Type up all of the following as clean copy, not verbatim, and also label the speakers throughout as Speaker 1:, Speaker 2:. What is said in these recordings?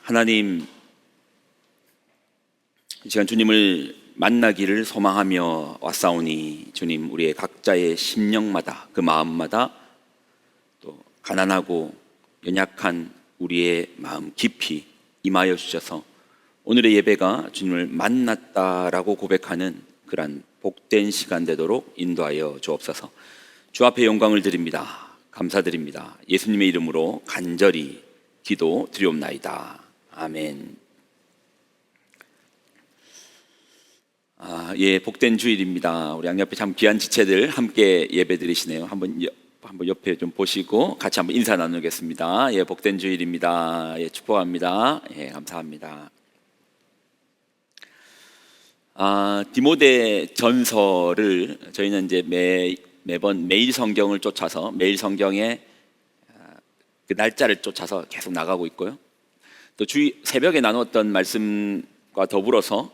Speaker 1: 하나님, 이 시간 주님을 만나기를 소망하며 왔사오니 주님, 우리의 각자의 심령마다, 그 마음마다 또 가난하고 연약한 우리의 마음 깊이 임하여 주셔서 오늘의 예배가 주님을 만났다라고 고백하는 그러한 복된 시간 되도록 인도하여 주옵소서. 주 앞에 영광을 드립니다. 감사드립니다. 예수님의 이름으로 간절히 기도 드리옵나이다. 아멘. 복된 주일입니다. 우리 양옆에 참 귀한 지체들 함께 예배 드리시네요. 한번 옆에 좀 보시고 같이 한번 인사 나누겠습니다. 복된 주일입니다. 축복합니다. 감사합니다. 디모데 전서를 저희는 이제 매번 매일 성경을 쫓아서 매일 성경의 그 날짜를 쫓아서 계속 나가고 있고요. 또 새벽에 나눴던 말씀과 더불어서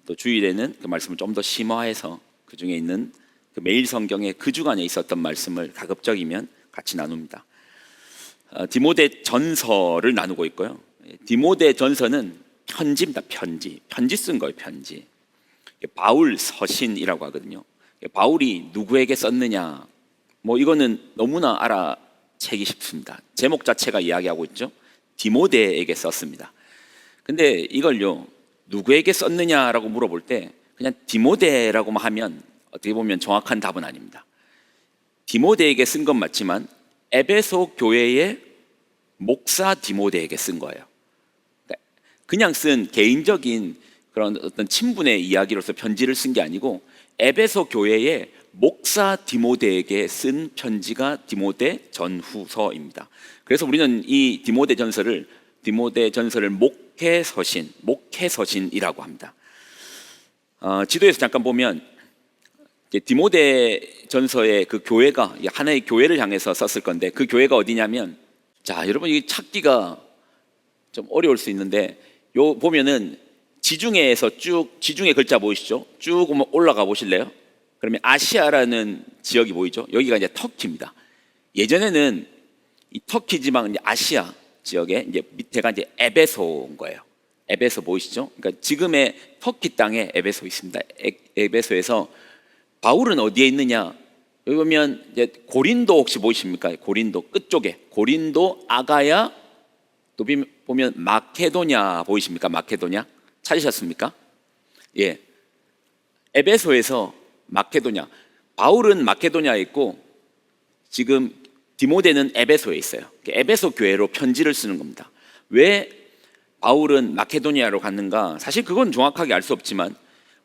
Speaker 1: 또 주일에는 그 말씀을 좀 더 심화해서 그 중에 있는 그 매일 성경의 그 주간에 있었던 말씀을 가급적이면 같이 나눕니다. 디모데 전서를 나누고 있고요. 디모데 전서는 편지입니다. 편지 쓴 거예요. 편지. 바울 서신이라고 하거든요. 바울이 누구에게 썼느냐, 이거는 너무나 알아채기 쉽습니다. 제목 자체가 이야기하고 있죠. 디모데에게 썼습니다. 근데 이걸요, 누구에게 썼느냐라고 물어볼 때 그냥 디모데라고만 하면 어떻게 보면 정확한 답은 아닙니다. 디모데에게 쓴 건 맞지만 에베소 교회의 목사 디모데에게 쓴 거예요. 그냥 쓴 개인적인 그런 어떤 친분의 이야기로서 편지를 쓴 게 아니고 에베소 교회의 목사 디모데에게 쓴 편지가 디모데 전후서입니다. 그래서 우리는 이 디모데 전서를 목회서신이라고 합니다. 지도에서 잠깐 보면 디모데 전서의 그 교회가 하나의 교회를 향해서 썼을 건데 그 교회가 어디냐면, 자, 여러분 이 찾기가 좀 어려울 수 있는데 요 보면은 지중해에서 지중해 글자 보이시죠? 쭉 올라가 보실래요? 그러면 아시아라는 지역이 보이죠? 여기가 이제 터키입니다. 예전에는 이 터키 지방 아시아 지역에 이제 밑에가 이제 에베소인 거예요. 에베소 보이시죠? 그러니까 지금의 터키 땅에 에베소 있습니다. 에베소에서 바울은 어디에 있느냐? 여기 보면 이제 고린도 혹시 보이십니까? 고린도 끝쪽에 고린도, 아가야, 또 보면 마케도냐 보이십니까? 마케도냐 찾으셨습니까? 에베소에서 마케도냐. 바울은 마케도냐에 있고 지금 디모데는 에베소에 있어요. 에베소 교회로 편지를 쓰는 겁니다. 왜 바울은 마케도니아로 갔는가? 사실 그건 정확하게 알 수 없지만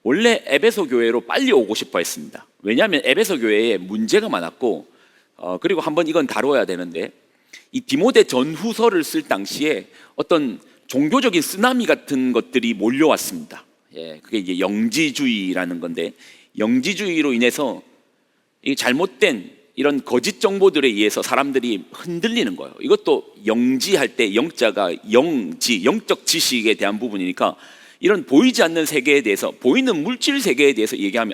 Speaker 1: 원래 에베소 교회로 빨리 오고 싶어 했습니다. 왜냐하면 에베소 교회에 문제가 많았고 그리고 한번 이건 다뤄야 되는데, 이 디모데 전후서를 쓸 당시에 어떤 종교적인 쓰나미 같은 것들이 몰려왔습니다. 그게 이제 영지주의라는 건데, 영지주의로 인해서 이 잘못된 이런 거짓 정보들에 의해서 사람들이 흔들리는 거예요. 이것도 영지할 때 영자가 영적 지식에 대한 부분이니까 이런 보이지 않는 세계에 대해서, 보이는 물질 세계에 대해서 얘기하면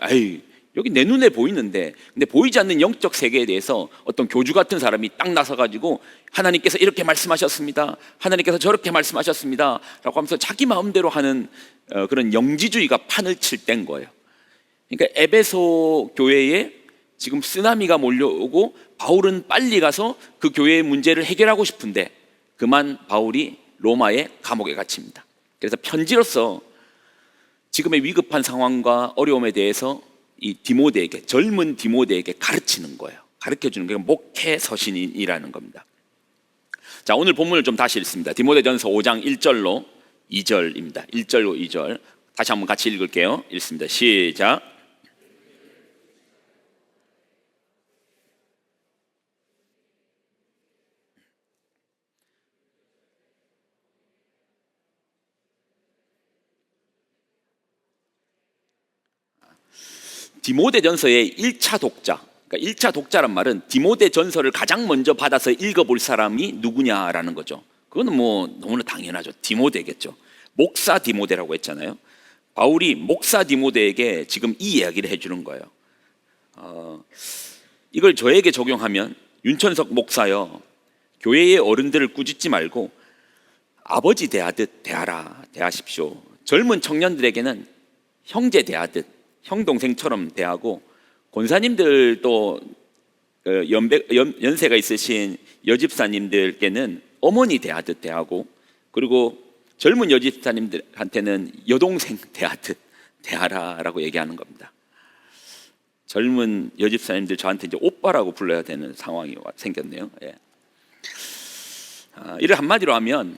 Speaker 1: 여기 내 눈에 보이는데, 근데 보이지 않는 영적 세계에 대해서 어떤 교주 같은 사람이 딱 나서가지고 하나님께서 이렇게 말씀하셨습니다, 하나님께서 저렇게 말씀하셨습니다 라고 하면서 자기 마음대로 하는 그런 영지주의가 판을 칠 때인 거예요. 그러니까 에베소 교회에 지금 쓰나미가 몰려오고 바울은 빨리 가서 그 교회의 문제를 해결하고 싶은데 그만 바울이 로마의 감옥에 갇힙니다. 그래서 편지로서 지금의 위급한 상황과 어려움에 대해서 이 디모데에게, 젊은 디모데에게 가르치는 거예요. 가르쳐주는 게 목회서신이라는 겁니다. 자, 오늘 본문을 좀 다시 읽습니다. 디모데전서 5장 1절로 2절입니다. 1절로 2절 다시 한번 같이 읽을게요. 읽습니다. 시작. 디모데전서의 1차 독자, 그러니까 1차 독자란 말은 디모데전서를 가장 먼저 받아서 읽어볼 사람이 누구냐라는 거죠. 그거는 너무나 당연하죠. 디모데겠죠. 목사 디모데라고 했잖아요. 바울이 목사 디모데에게 지금 이 이야기를 해주는 거예요. 이걸 저에게 적용하면, 윤천석 목사여, 교회의 어른들을 꾸짖지 말고 아버지 대하듯 대하십시오. 젊은 청년들에게는 형제 대하듯, 형 동생처럼 대하고, 권사님들도 연세가 있으신 여집사님들께는 어머니 대하듯 대하고, 그리고 젊은 여집사님들한테는 여동생 대하듯 대하라라고 얘기하는 겁니다. 젊은 여집사님들 저한테 이제 오빠라고 불러야 되는 상황이 생겼네요. 예. 이를 한마디로 하면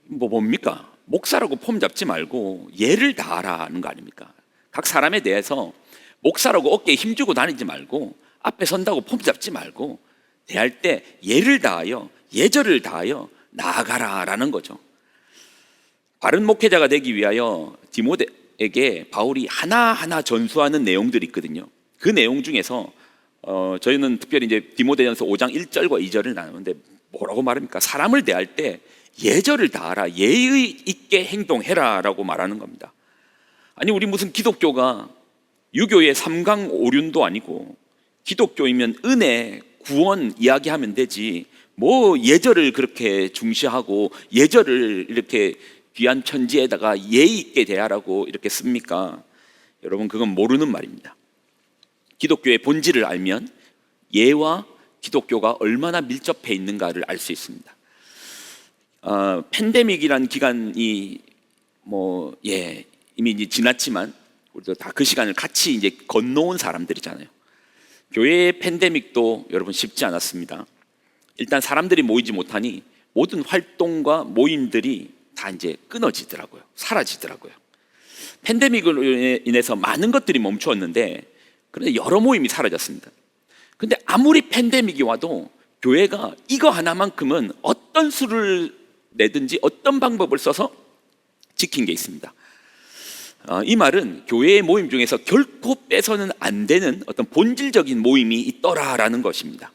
Speaker 1: 뭡니까? 목사라고 폼 잡지 말고 예를 다하라는 거 아닙니까? 각 사람에 대해서 목사라고 어깨에 힘주고 다니지 말고, 앞에 선다고 폼 잡지 말고, 대할 때 예를 다하여, 예절을 다하여 나아가라라는 거죠. 바른 목회자가 되기 위하여 디모데에게 바울이 하나하나 전수하는 내용들이 있거든요. 그 내용 중에서 저희는 특별히 이제 디모데전서 5장 1절과 2절을 나누는데 뭐라고 말합니까? 사람을 대할 때 예절을 다하라, 예의 있게 행동해라라고 말하는 겁니다. 아니, 우리 무슨 기독교가 유교의 삼강오륜도 아니고, 기독교이면 은혜, 구원 이야기하면 되지 뭐 예절을 그렇게 중시하고 예절을 이렇게 귀한 편지에다가 예의 있게 대하라고 이렇게 씁니까? 여러분, 그건 모르는 말입니다. 기독교의 본질을 알면 예와 기독교가 얼마나 밀접해 있는가를 알 수 있습니다. 팬데믹이라는 기간이 이미 이제 지났지만 우리도 다 그 시간을 같이 이제 건너온 사람들이잖아요. 교회의 팬데믹도 여러분 쉽지 않았습니다. 일단 사람들이 모이지 못하니 모든 활동과 모임들이 다 이제 끊어지더라고요. 사라지더라고요. 팬데믹으로 인해서 많은 것들이 멈추었는데, 그런데 여러 모임이 사라졌습니다. 근데 아무리 팬데믹이 와도 교회가 이거 하나만큼은 어떤 수를 내든지 어떤 방법을 써서 지킨 게 있습니다. 이 말은 교회의 모임 중에서 결코 빼서는 안 되는 어떤 본질적인 모임이 있더라라는 것입니다.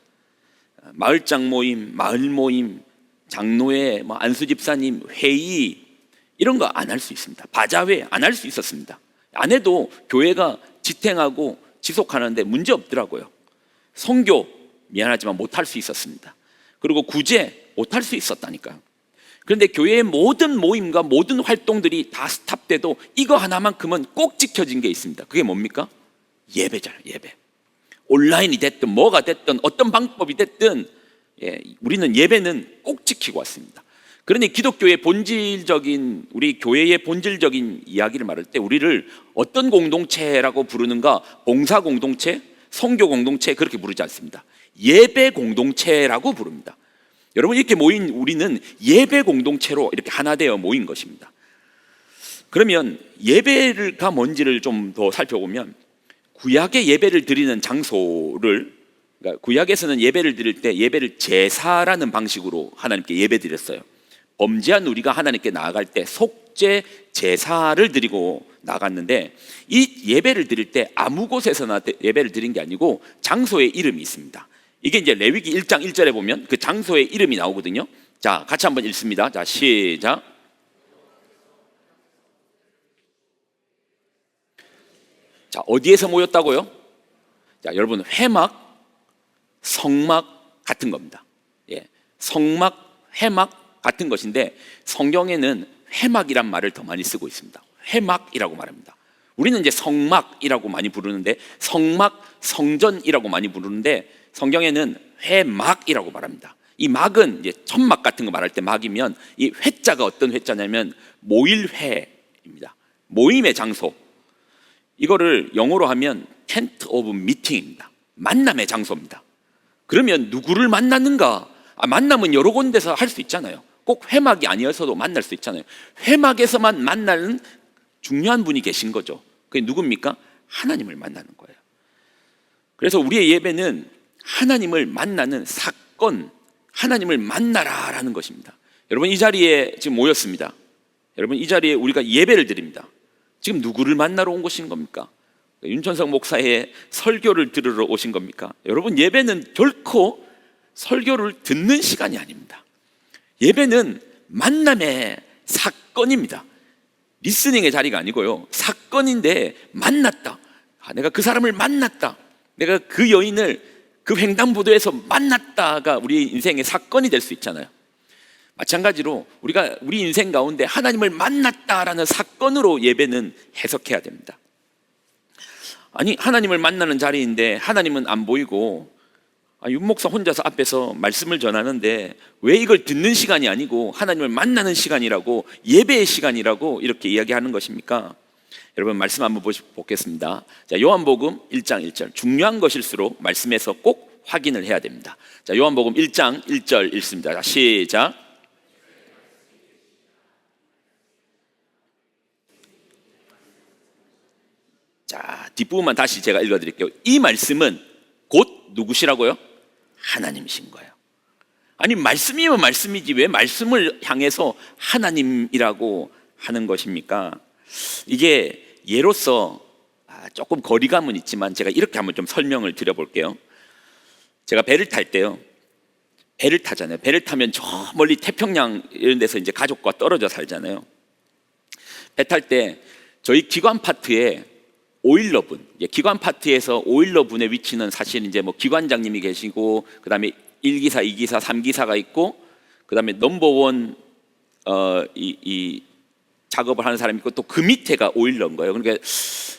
Speaker 1: 마을장 모임, 마을 모임, 장로회, 안수집사님 회의, 이런 거 안 할 수 있습니다. 바자회 안 할 수 있었습니다. 안 해도 교회가 지탱하고 지속하는데 문제 없더라고요. 선교 미안하지만 못할 수 있었습니다. 그리고 구제 못할 수 있었다니까요. 그런데 교회의 모든 모임과 모든 활동들이 다 스탑돼도 이거 하나만큼은 꼭 지켜진 게 있습니다. 그게 뭡니까? 예배잖아요. 예배. 온라인이 됐든 뭐가 됐든 어떤 방법이 됐든 우리는 예배는 꼭 지키고 왔습니다. 그런데 기독교의 본질적인, 우리 교회의 본질적인 이야기를 말할 때 우리를 어떤 공동체라고 부르는가? 봉사 공동체, 선교 공동체, 그렇게 부르지 않습니다. 예배 공동체라고 부릅니다. 여러분, 이렇게 모인 우리는 예배 공동체로 이렇게 하나 되어 모인 것입니다. 그러면 예배가 뭔지를 좀 더 살펴보면, 구약의 예배를 드리는 장소를, 그러니까 구약에서는 예배를 드릴 때 예배를 제사라는 방식으로 하나님께 예배 드렸어요. 범죄한 우리가 하나님께 나아갈 때 속죄 제사를 드리고 나갔는데, 이 예배를 드릴 때 아무 곳에서나 예배를 드린 게 아니고 장소의 이름이 있습니다. 이게 이제 레위기 1장 1절에 보면 그 장소의 이름이 나오거든요. 자, 같이 한번 읽습니다. 자, 시작. 자, 어디에서 모였다고요? 자, 여러분, 회막, 성막 같은 겁니다. 성막, 회막 같은 것인데, 성경에는 회막이란 말을 더 많이 쓰고 있습니다. 회막이라고 말합니다. 우리는 이제 성막이라고 많이 부르는데, 성막, 성전이라고 많이 부르는데, 성경에는 회막이라고 말합니다. 이 막은 이제 천막 같은 거 말할 때 막이면, 이 회자가 어떤 회자냐면 모일회입니다. 모임의 장소. 이거를 영어로 하면 tent of meeting입니다. 만남의 장소입니다. 그러면 누구를 만나는가? 만남은 여러 군데서 할 수 있잖아요. 꼭 회막이 아니어서도 만날 수 있잖아요. 회막에서만 만나는 중요한 분이 계신 거죠. 그게 누굽니까? 하나님을 만나는 거예요. 그래서 우리의 예배는 하나님을 만나는 사건, 하나님을 만나라라는 것입니다. 여러분, 이 자리에 지금 모였습니다. 여러분, 이 자리에 우리가 예배를 드립니다. 지금 누구를 만나러 온 것인 겁니까? 윤천석 목사의 설교를 들으러 오신 겁니까? 여러분, 예배는 결코 설교를 듣는 시간이 아닙니다. 예배는 만남의 사건입니다. 리스닝의 자리가 아니고요, 사건인데 만났다. 내가 그 사람을 만났다. 내가 그 여인을 그 횡단보도에서 만났다가 우리 인생의 사건이 될 수 있잖아요. 마찬가지로 우리가 우리 인생 가운데 하나님을 만났다라는 사건으로 예배는 해석해야 됩니다. 아니, 하나님을 만나는 자리인데 하나님은 안 보이고 윤 목사 혼자서 앞에서 말씀을 전하는데 왜 이걸 듣는 시간이 아니고 하나님을 만나는 시간이라고, 예배의 시간이라고 이렇게 이야기하는 것입니까? 여러분, 말씀 한번 보겠습니다. 자, 요한복음 1장 1절, 중요한 것일수록 말씀에서 꼭 확인을 해야 됩니다. 자, 요한복음 1장 1절 읽습니다. 자, 시작. 자, 뒷부분만 다시 제가 읽어드릴게요. 이 말씀은 곧 누구시라고요? 하나님이신 거예요. 아니, 말씀이면 말씀이지 왜 말씀을 향해서 하나님이라고 하는 것입니까? 이게 예로서 조금 거리감은 있지만 제가 이렇게 한번 좀 설명을 드려볼게요. 제가 배를 탈 때요, 배를 타잖아요. 배를 타면 저 멀리 태평양 이런 데서 이제 가족과 떨어져 살잖아요. 배 탈 때 저희 기관 파트에 오일러분, 기관 파트에서 오일러분의 위치는 사실 이제 뭐 기관장님이 계시고, 그 다음에 1기사, 2기사, 3기사가 있고, 그 다음에 넘버원 이 작업을 하는 사람이 있고, 또 그 밑에가 오일러인 거예요. 그러니까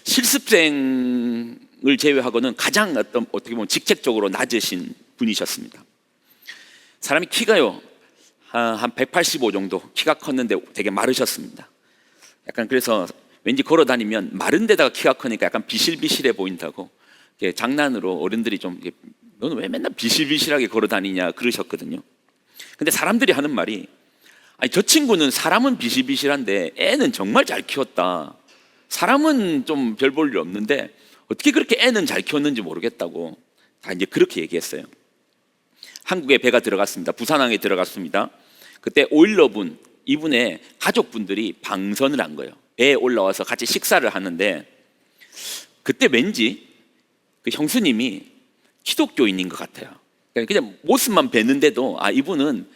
Speaker 1: 실습생을 제외하고는 가장 어떻게 보면 직책적으로 낮으신 분이셨습니다. 사람이 키가요 한 185 정도 키가 컸는데 되게 마르셨습니다. 약간 그래서 왠지 걸어 다니면 마른 데다가 키가 크니까 약간 비실비실해 보인다고 장난으로 어른들이 좀 너는 왜 맨날 비실비실하게 걸어 다니냐 그러셨거든요. 근데 사람들이 하는 말이, 아니, 저 친구는 사람은 비실비실한데 애는 정말 잘 키웠다. 사람은 좀 별 볼 일 없는데 어떻게 그렇게 애는 잘 키웠는지 모르겠다고 다 이제 그렇게 얘기했어요. 한국에 배가 들어갔습니다. 부산항에 들어갔습니다. 그때 오일러분, 이분의 가족분들이 방선을 한 거예요. 배에 올라와서 같이 식사를 하는데 그때 왠지 그 형수님이 기독교인인 것 같아요. 그냥 모습만 뵀는데도 이분은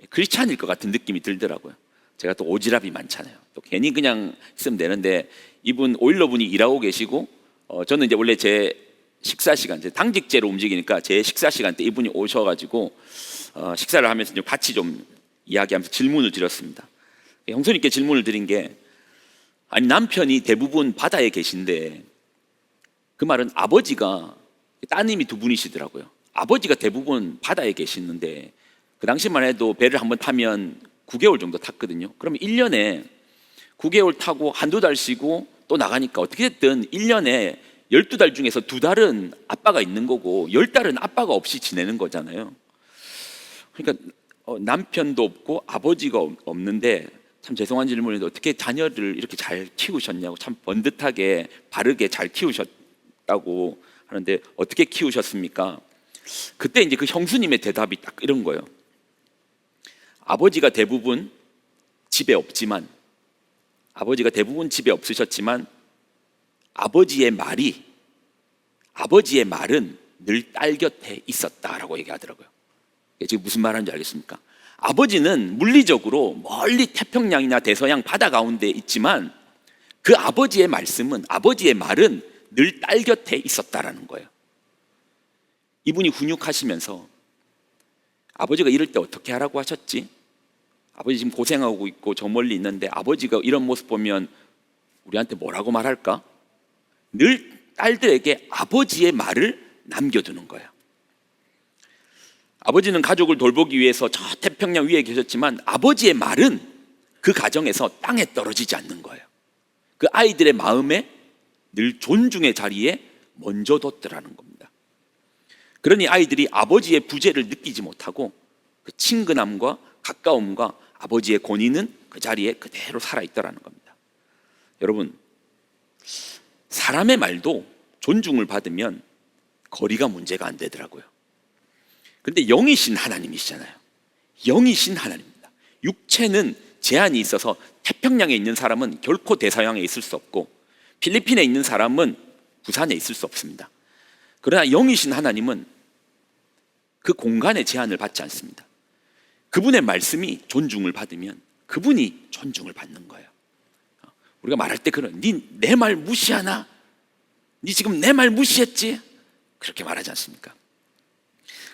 Speaker 1: 크리스찬일 것 같은 느낌이 들더라고요. 제가 또 오지랖이 많잖아요. 또 괜히 그냥 있으면 되는데 이분 오일러분이 일하고 계시고, 저는 이제 원래 제 식사 시간, 제 당직제로 움직이니까 제 식사 시간 때 이분이 오셔가지고 식사를 하면서 좀 같이 좀 이야기하면서 질문을 드렸습니다. 형수님께 질문을 드린 게, 아니, 남편이 대부분 바다에 계신데, 그 말은 아버지가, 따님이 두 분이시더라고요. 아버지가 대부분 바다에 계시는데 그 당시만 해도 배를 한번 타면 9개월 정도 탔거든요. 그러면 1년에 9개월 타고 한두 달 쉬고 또 나가니까 어떻게 됐든 1년에 12달 중에서 2달은 아빠가 있는 거고 10달은 아빠가 없이 지내는 거잖아요. 그러니까 남편도 없고 아버지가 없는데, 참 죄송한 질문인데 어떻게 자녀를 이렇게 잘 키우셨냐고, 참 번듯하게 바르게 잘 키우셨다고 하는데 어떻게 키우셨습니까? 그때 이제 그 형수님의 대답이 딱 이런 거예요. 아버지가 대부분 집에 없으셨지만 아버지의 말은 늘 딸 곁에 있었다라고 얘기하더라고요. 지금 무슨 말하는지 알겠습니까? 아버지는 물리적으로 멀리 태평양이나 대서양 바다 가운데 있지만 그 아버지의 말은 늘 딸 곁에 있었다라는 거예요. 이분이 훈육하시면서 아버지가 이럴 때 어떻게 하라고 하셨지? 아버지 지금 고생하고 있고 저 멀리 있는데 아버지가 이런 모습 보면 우리한테 뭐라고 말할까? 늘 딸들에게 아버지의 말을 남겨두는 거예요. 아버지는 가족을 돌보기 위해서 저 태평양 위에 계셨지만 아버지의 말은 그 가정에서 땅에 떨어지지 않는 거예요. 그 아이들의 마음에 늘 존중의 자리에 먼저 뒀더라는 겁니다. 그러니 아이들이 아버지의 부재를 느끼지 못하고 그 친근함과 가까움과 아버지의 권위는 그 자리에 그대로 살아있더라는 겁니다. 여러분, 사람의 말도 존중을 받으면 거리가 문제가 안 되더라고요. 근데 영이신 하나님이시잖아요. 영이신 하나님입니다. 육체는 제한이 있어서 태평양에 있는 사람은 결코 대서양에 있을 수 없고 필리핀에 있는 사람은 부산에 있을 수 없습니다. 그러나 영이신 하나님은 그 공간의 제한을 받지 않습니다. 그분의 말씀이 존중을 받으면 그분이 존중을 받는 거예요. 우리가 말할 때 니 내 말 무시하나? 니 지금 내 말 무시했지? 그렇게 말하지 않습니까?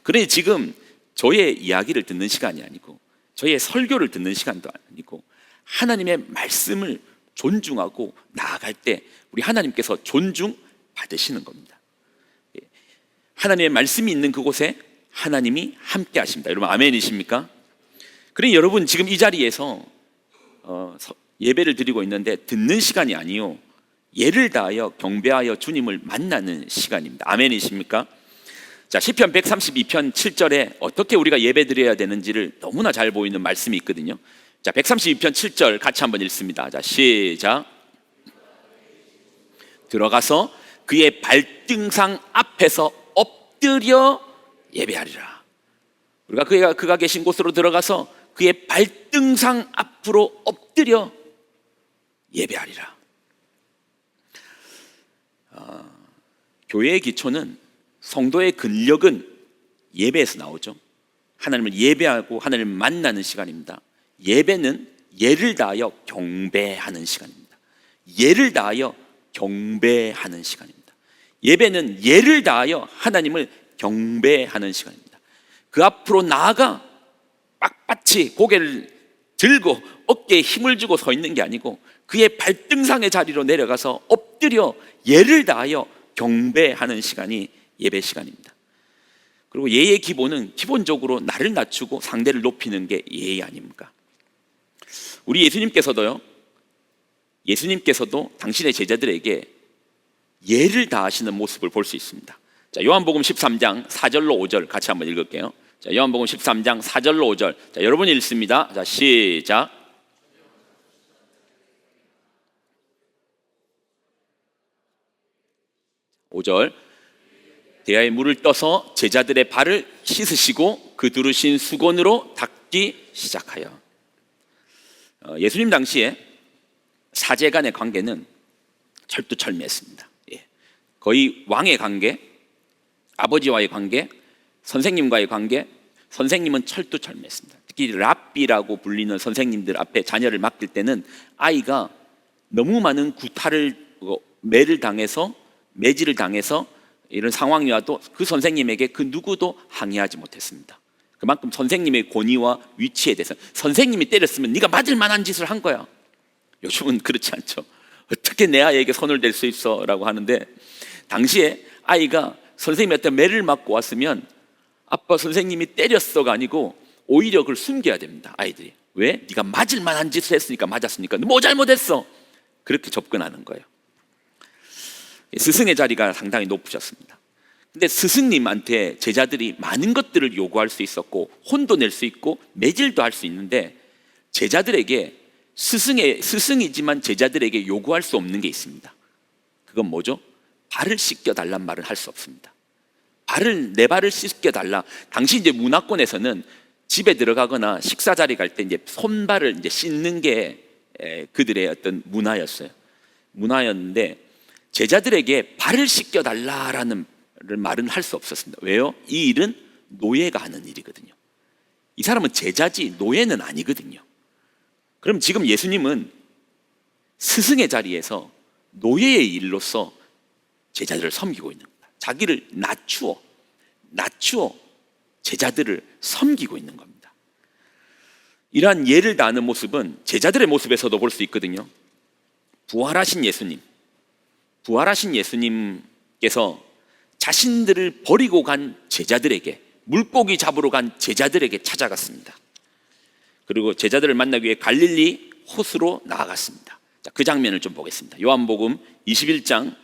Speaker 1: 그러니 지금 저의 이야기를 듣는 시간이 아니고 저의 설교를 듣는 시간도 아니고 하나님의 말씀을 존중하고 나아갈 때 우리 하나님께서 존중받으시는 겁니다. 하나님의 말씀이 있는 그곳에 하나님이 함께 하십니다. 여러분 아멘이십니까? 그러니 여러분 지금 이 자리에서 예배를 드리고 있는데 듣는 시간이 아니요, 예를 다하여 경배하여 주님을 만나는 시간입니다. 아멘이십니까? 자, 시편 132편 7절에 어떻게 우리가 예배 드려야 되는지를 너무나 잘 보이는 말씀이 있거든요. 자, 132편 7절 같이 한번 읽습니다. 자, 시작. 들어가서 그의 발등상 앞에서 엎드려 예배하리라. 우리가 그가 계신 곳으로 들어가서 그의 발등상 앞으로 엎드려 예배하리라. 교회의 기초는, 성도의 근력은 예배에서 나오죠. 하나님을 예배하고 하나님을 만나는 시간입니다. 예배는 예를 다하여 경배하는 시간입니다. 예를 다하여 경배하는 시간입니다. 예배는 예를 다하여 하나님을 경배하는 시간입니다. 그 앞으로 나아가 빳빳이 고개를 들고 어깨에 힘을 주고 서 있는 게 아니고 그의 발등상의 자리로 내려가서 엎드려 예를 다하여 경배하는 시간이 예배 시간입니다. 그리고 예의 기본은 기본적으로 나를 낮추고 상대를 높이는 게 예의 아닙니까? 우리 예수님께서도 당신의 제자들에게 예를 다하시는 모습을 볼 수 있습니다. 자, 요한복음 13장 4절로 5절 같이 한번 읽을게요. 자, 요한복음 13장 4절로 5절. 자, 여러분이 읽습니다. 자, 시작. 오 절. 대야에 물을 떠서 제자들의 발을 씻으시고 그 두르신 수건으로 닦기 시작하여. 예수님 당시에 사제 간의 관계는 철두철미했습니다. 거의 왕의 관계, 아버지와의 관계, 선생님과의 관계, 선생님은 철두철미했습니다. 특히 랍비라고 불리는 선생님들 앞에 자녀를 맡길 때는 아이가 너무 많은 구타를, 매질을 당해서 이런 상황이 와도 그 선생님에게 그 누구도 항의하지 못했습니다. 그만큼 선생님의 권위와 위치에 대해서, 선생님이 때렸으면 네가 맞을 만한 짓을 한 거야. 요즘은 그렇지 않죠. 어떻게 내 아이에게 손을 댈 수 있어? 라고 하는데, 당시에 아이가 선생님한테 매를 맞고 왔으면 아빠 선생님이 때렸어가 아니고 오히려 그걸 숨겨야 됩니다. 아이들이. 왜? 네가 맞을 만한 짓을 했으니까 맞았으니까. 뭐 잘못했어? 그렇게 접근하는 거예요. 스승의 자리가 상당히 높으셨습니다. 근데 스승님한테 제자들이 많은 것들을 요구할 수 있었고 혼도 낼 수 있고 매질도 할 수 있는데, 제자들에게 스승이지만 제자들에게 요구할 수 없는 게 있습니다. 그건 뭐죠? 발을 씻겨달란 말을 할 수 없습니다. 내 발을 씻겨달라. 당시 이제 문화권에서는 집에 들어가거나 식사 자리 갈 때 이제 손발을 이제 씻는 게 그들의 어떤 문화였는데, 제자들에게 발을 씻겨달라라는 말은 할 수 없었습니다. 왜요? 이 일은 노예가 하는 일이거든요. 이 사람은 제자지 노예는 아니거든요. 그럼 지금 예수님은 스승의 자리에서 노예의 일로서 제자들을 섬기고 있는 겁니다. 자기를 낮추어 제자들을 섬기고 있는 겁니다. 이러한 예를 다하는 모습은 제자들의 모습에서도 볼 수 있거든요. 부활하신 예수님께서 자신들을 버리고 간 제자들에게, 물고기 잡으러 간 제자들에게 찾아갔습니다. 그리고 제자들을 만나기 위해 갈릴리 호수로 나아갔습니다. 자, 그 장면을 좀 보겠습니다. 요한복음 21장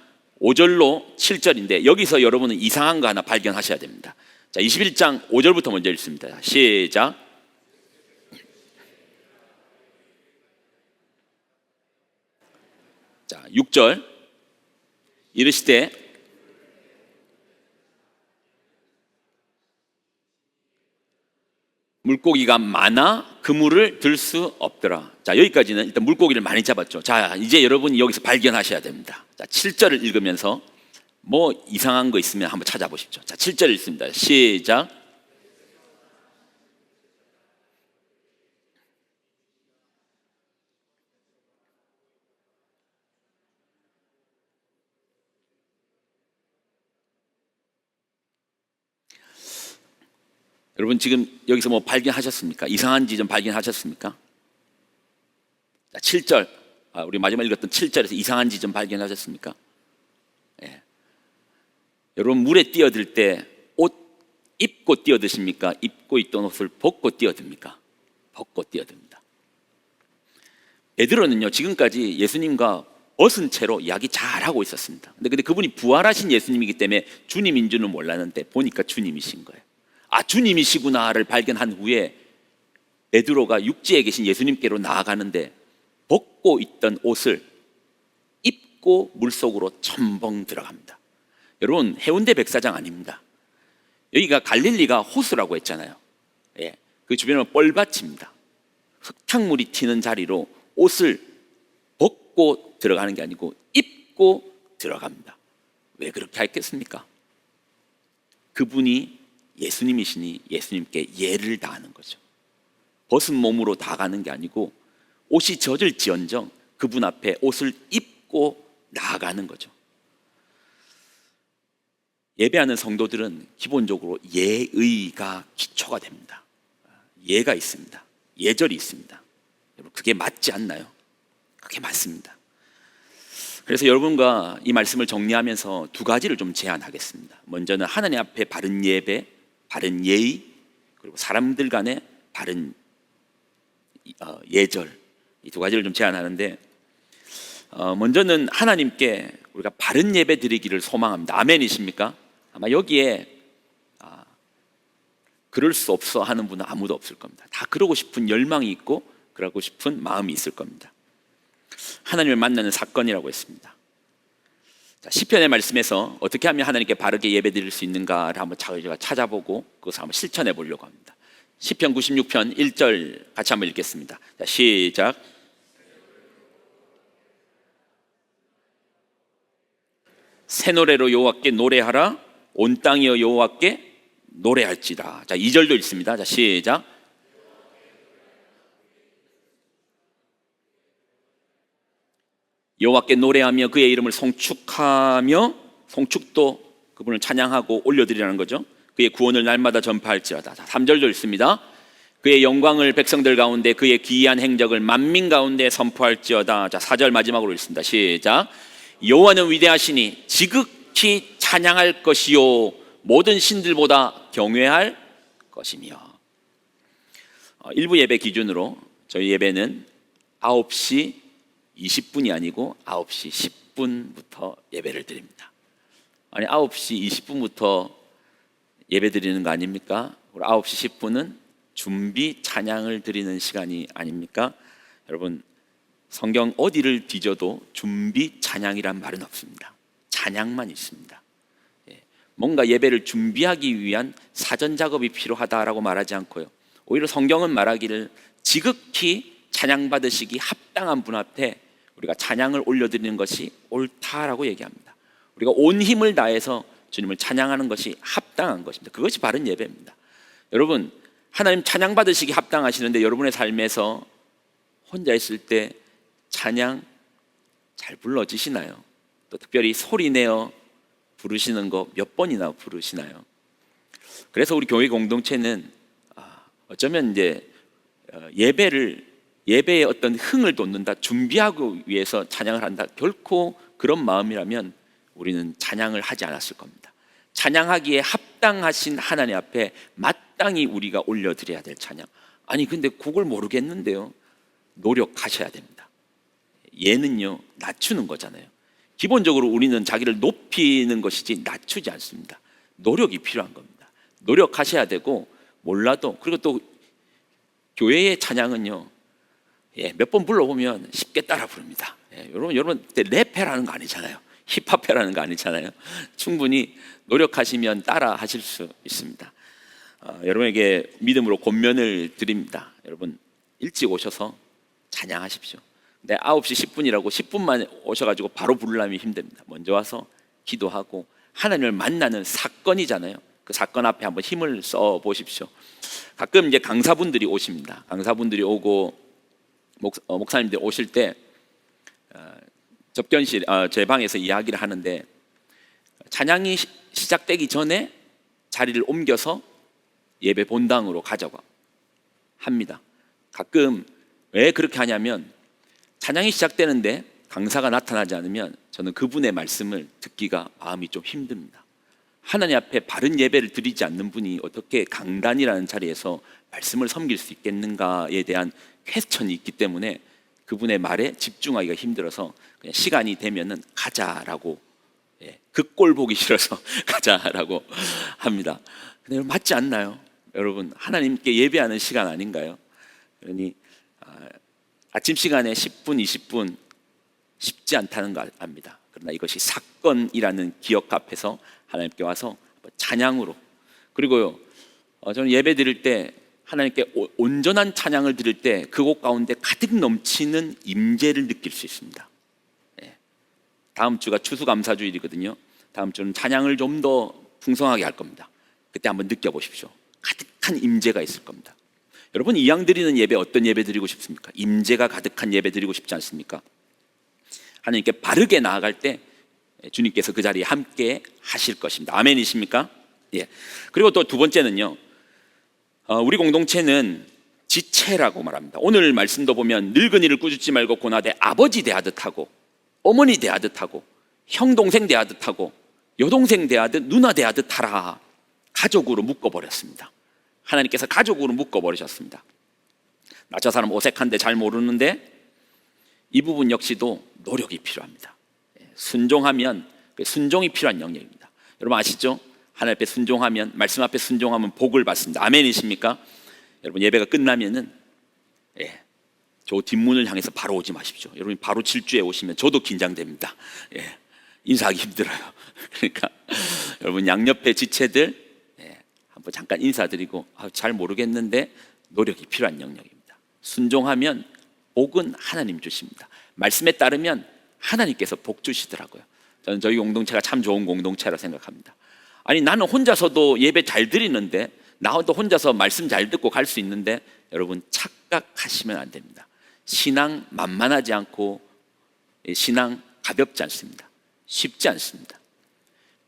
Speaker 1: 5절로 7절인데 여기서 여러분은 이상한 거 하나 발견하셔야 됩니다. 자, 21장 5절부터 먼저 읽습니다. 시작. 자, 6절. 이르시되 물고기가 많아 그물을 들 수 없더라. 자, 여기까지는 일단 물고기를 많이 잡았죠. 자, 이제 여러분이 여기서 발견하셔야 됩니다. 자, 7절을 읽으면서 뭐 이상한 거 있으면 한번 찾아보십시오. 자, 7절 읽습니다. 시작. 여러분 지금 여기서 뭐 발견하셨습니까? 이상한 지점 발견하셨습니까? 자, 7절, 우리 마지막 읽었던 7절에서 이상한 지점 발견하셨습니까? 예. 여러분 물에 뛰어들 때 옷 입고 뛰어드십니까? 입고 있던 옷을 벗고 뛰어듭니까? 벗고 뛰어듭니다. 베드로는요 지금까지 예수님과 벗은 채로 이야기 잘하고 있었습니다. 근데 그분이 부활하신 예수님이기 때문에 주님인 줄은 몰랐는데 보니까 주님이신 거예요. 아, 주님이시구나를 발견한 후에 베드로가 육지에 계신 예수님께로 나아가는데 벗고 있던 옷을 입고 물속으로 첨벙 들어갑니다. 여러분 해운대 백사장 아닙니다. 여기가 갈릴리가 호수라고 했잖아요. 예, 그 주변은 뻘밭입니다. 흙탕물이 튀는 자리로 옷을 벗고 들어가는 게 아니고 입고 들어갑니다. 왜 그렇게 했겠습니까? 그분이 예수님이시니 예수님께 예를 다하는 거죠. 벗은 몸으로 다가는 게 아니고 옷이 젖을지언정 그분 앞에 옷을 입고 나아가는 거죠. 예배하는 성도들은 기본적으로 예의가 기초가 됩니다. 예가 있습니다. 예절이 있습니다. 여러분 그게 맞지 않나요? 그게 맞습니다. 그래서 여러분과 이 말씀을 정리하면서 두 가지를 좀 제안하겠습니다. 먼저는 하나님 앞에 바른 예배, 바른 예의, 그리고 사람들 간의 바른 예절, 이 두 가지를 좀 제안하는데 먼저는 하나님께 우리가 바른 예배 드리기를 소망합니다. 아멘이십니까? 아마 여기에 그럴 수 없어 하는 분은 아무도 없을 겁니다. 다 그러고 싶은 열망이 있고 그러고 싶은 마음이 있을 겁니다. 하나님을 만나는 사건이라고 했습니다. 자, 시편의 말씀에서 어떻게 하면 하나님께 바르게 예배드릴 수 있는가를 한번 제가 찾아보고 그것을 한번 실천해 보려고 합니다. 시편 96편 1절 같이 한번 읽겠습니다. 자, 시작. 새 노래로 여호와께 노래하라. 온 땅이여 여호와께 노래할지다. 자, 2절도 읽습니다. 자, 시작. 여호와께 노래하며 그의 이름을 송축하며, 송축도 그분을 찬양하고 올려드리라는 거죠. 그의 구원을 날마다 전파할지어다. 자, 3절도 읽습니다. 그의 영광을 백성들 가운데 그의 기이한 행적을 만민 가운데 선포할지어다. 자, 4절 마지막으로 읽습니다. 시작. 여호와는 위대하시니 지극히 찬양할 것이요 모든 신들보다 경외할 것이며. 일부 예배 기준으로 저희 예배는 9시 20분이 아니고 9시 10분부터 예배를 드립니다. 아니 9시 20분부터 예배 드리는 거 아닙니까? 우리 9시 10분은 준비 찬양을 드리는 시간이 아닙니까? 여러분 성경 어디를 뒤져도 준비 찬양이란 말은 없습니다. 찬양만 있습니다. 뭔가 예배를 준비하기 위한 사전 작업이 필요하다라고 말하지 않고요. 오히려 성경은 말하기를 지극히 찬양받으시기 합당한 분 앞에 우리가 찬양을 올려드리는 것이 옳다라고 얘기합니다. 우리가 온 힘을 다해서 주님을 찬양하는 것이 합당한 것입니다. 그것이 바른 예배입니다. 여러분 하나님 찬양받으시기 합당하시는데 여러분의 삶에서 혼자 있을 때 찬양 잘 불러지시나요? 또 특별히 소리내어 부르시는 거 몇 번이나 부르시나요? 그래서 우리 교회 공동체는 어쩌면 이제 예배에 어떤 흥을 돋는다, 준비하기 위해서 찬양을 한다, 결코 그런 마음이라면 우리는 찬양을 하지 않았을 겁니다. 찬양하기에 합당하신 하나님 앞에 마땅히 우리가 올려드려야 될 찬양. 아니 근데 그걸 모르겠는데요. 노력하셔야 됩니다. 예는요 낮추는 거잖아요. 기본적으로 우리는 자기를 높이는 것이지 낮추지 않습니다. 노력이 필요한 겁니다. 노력하셔야 되고 몰라도, 그리고 또 교회의 찬양은요 몇 번 불러보면 쉽게 따라 부릅니다. 여러분 랩해라는 거 아니잖아요. 힙합해라는 거 아니잖아요. 충분히 노력하시면 따라 하실 수 있습니다. 여러분에게 믿음으로 권면을 드립니다. 여러분 일찍 오셔서 찬양하십시오. 네, 9시 10분이라고 10분만 오셔가지고 바로 부르려면 힘듭니다. 먼저 와서 기도하고 하나님을 만나는 사건이잖아요. 그 사건 앞에 한번 힘을 써 보십시오. 가끔 이제 강사분들이 오십니다. 강사분들이 오고 목사님들 오실 때 접견실 제 방에서 이야기를 하는데 찬양이 시작되기 전에 자리를 옮겨서 예배 본당으로 가자고 합니다. 가끔 왜 그렇게 하냐면 찬양이 시작되는데 강사가 나타나지 않으면 저는 그분의 말씀을 듣기가 마음이 좀 힘듭니다. 하나님 앞에 바른 예배를 드리지 않는 분이 어떻게 강단이라는 자리에서 말씀을 섬길 수 있겠는가에 대한 퀘스천이 있기 때문에 그분의 말에 집중하기가 힘들어서 그냥 시간이 되면은 가자라고, 그 꼴 보기 싫어서 가자라고 합니다. 근데 맞지 않나요? 여러분, 하나님께 예배하는 시간 아닌가요? 그러니 아침 시간에 10분, 20분 쉽지 않다는 거 압니다. 그러나 이것이 사건이라는 기억 앞에서 하나님께 와서 찬양으로, 그리고요, 저는 예배 드릴 때 하나님께 온전한 찬양을 드릴 때 그곳 가운데 가득 넘치는 임재를 느낄 수 있습니다. 다음 주가 추수감사주일이거든요. 다음 주는 찬양을 좀 더 풍성하게 할 겁니다. 그때 한번 느껴보십시오. 가득한 임재가 있을 겁니다. 여러분, 이왕 드리는 예배 어떤 예배 드리고 싶습니까? 임재가 가득한 예배 드리고 싶지 않습니까? 하나님께 바르게 나아갈 때 주님께서 그 자리에 함께 하실 것입니다. 아멘이십니까? 예. 그리고 또 두 번째는요, 우리 공동체는 지체라고 말합니다. 오늘 말씀도 보면 늙은이를 꾸짖지 말고 고나되 아버지 대하듯 하고 어머니 대하듯 하고 형 동생 대하듯 하고 여동생 대하듯 누나 대하듯 하라. 가족으로 묶어버렸습니다. 하나님께서 가족으로 묶어버리셨습니다. 나 저 사람 어색한데 잘 모르는데, 이 부분 역시도 노력이 필요합니다. 순종하면, 순종이 필요한 영역입니다. 여러분 아시죠? 하나님 앞에 순종하면, 말씀 앞에 순종하면 복을 받습니다. 아멘이십니까? 여러분, 예배가 끝나면은 저 뒷문을 향해서 바로 오지 마십시오. 여러분이 바로 질주에 오시면 저도 긴장됩니다. 인사하기 힘들어요. 그러니까 여러분 양옆에 지체들 한번 잠깐 인사드리고, 잘 모르겠는데 노력이 필요한 영역입니다. 순종하면 복은 하나님 주십니다. 말씀에 따르면 하나님께서 복 주시더라고요. 저는 저희 공동체가 참 좋은 공동체라 생각합니다. 아니, 나는 혼자서도 예배 잘 드리는데, 나도 혼자서 말씀 잘 듣고 갈 수 있는데, 여러분 착각하시면 안 됩니다. 신앙 만만하지 않고 신앙 가볍지 않습니다. 쉽지 않습니다.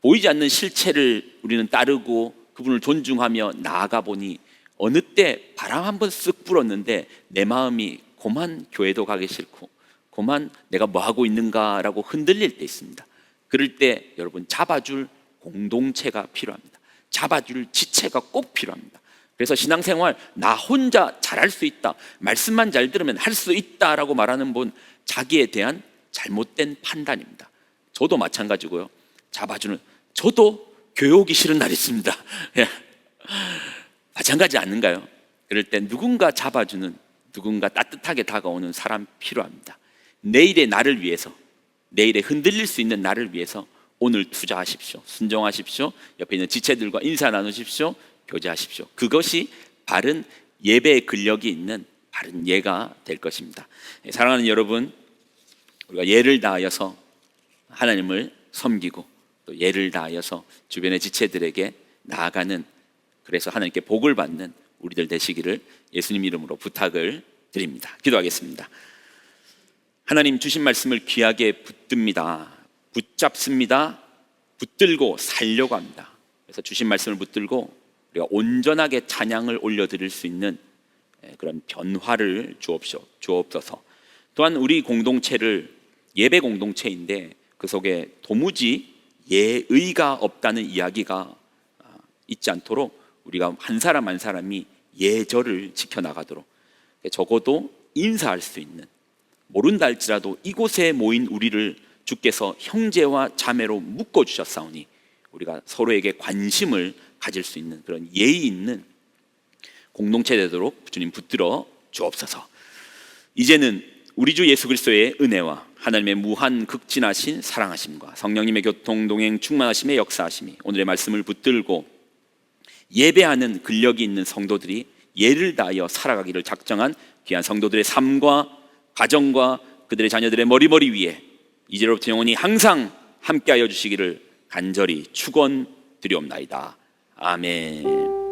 Speaker 1: 보이지 않는 실체를 우리는 따르고 그분을 존중하며 나아가 보니 어느 때 바람 한번 쓱 불었는데 내 마음이 고만 교회도 가기 싫고 고만 내가 뭐 하고 있는가라고 흔들릴 때 있습니다. 그럴 때 여러분 잡아줄 공동체가 필요합니다. 잡아줄 지체가 꼭 필요합니다. 그래서 신앙생활 나 혼자 잘할 수 있다, 말씀만 잘 들으면 할 수 있다라고 말하는 분, 자기에 대한 잘못된 판단입니다. 저도 마찬가지고요. 잡아주는, 저도 교회 오기 싫은 날이 있습니다. 마찬가지 아닌가요? 그럴 때 누군가 잡아주는, 누군가 따뜻하게 다가오는 사람 필요합니다. 내일의 나를 위해서, 내일에 흔들릴 수 있는 나를 위해서 오늘 투자하십시오. 순종하십시오. 옆에 있는 지체들과 인사 나누십시오. 교제하십시오. 그것이 바른 예배의 근력이 있는 바른 예가 될 것입니다. 사랑하는 여러분, 우리가 예를 다하여서 하나님을 섬기고 또 예를 다하여서 주변의 지체들에게 나아가는, 그래서 하나님께 복을 받는 우리들 되시기를 예수님 이름으로 부탁을 드립니다. 기도하겠습니다. 하나님, 주신 말씀을 귀하게 붙듭니다. 붙잡습니다. 붙들고 살려고 합니다. 그래서 주신 말씀을 붙들고 우리가 온전하게 찬양을 올려드릴 수 있는 그런 변화를 주옵소서. 또한 우리 공동체를 예배 공동체인데 그 속에 도무지 예의가 없다는 이야기가 있지 않도록 우리가 한 사람 한 사람이 예절을 지켜나가도록, 적어도 인사할 수 있는, 모른다 할지라도 이곳에 모인 우리를 주께서 형제와 자매로 묶어주셨사오니 우리가 서로에게 관심을 가질 수 있는 그런 예의 있는 공동체 되도록 주님 붙들어 주옵소서. 이제는 우리 주 예수 그리스도의 은혜와 하나님의 무한 극진하신 사랑하심과 성령님의 교통 동행 충만하심의 역사하심이 오늘의 말씀을 붙들고 예배하는 근력이 있는 성도들이 예를 다하여 살아가기를 작정한 귀한 성도들의 삶과 가정과 그들의 자녀들의 머리머리 위에 이제로부터 영원히 항상 함께하여 주시기를 간절히 축원드리옵나이다. 아멘.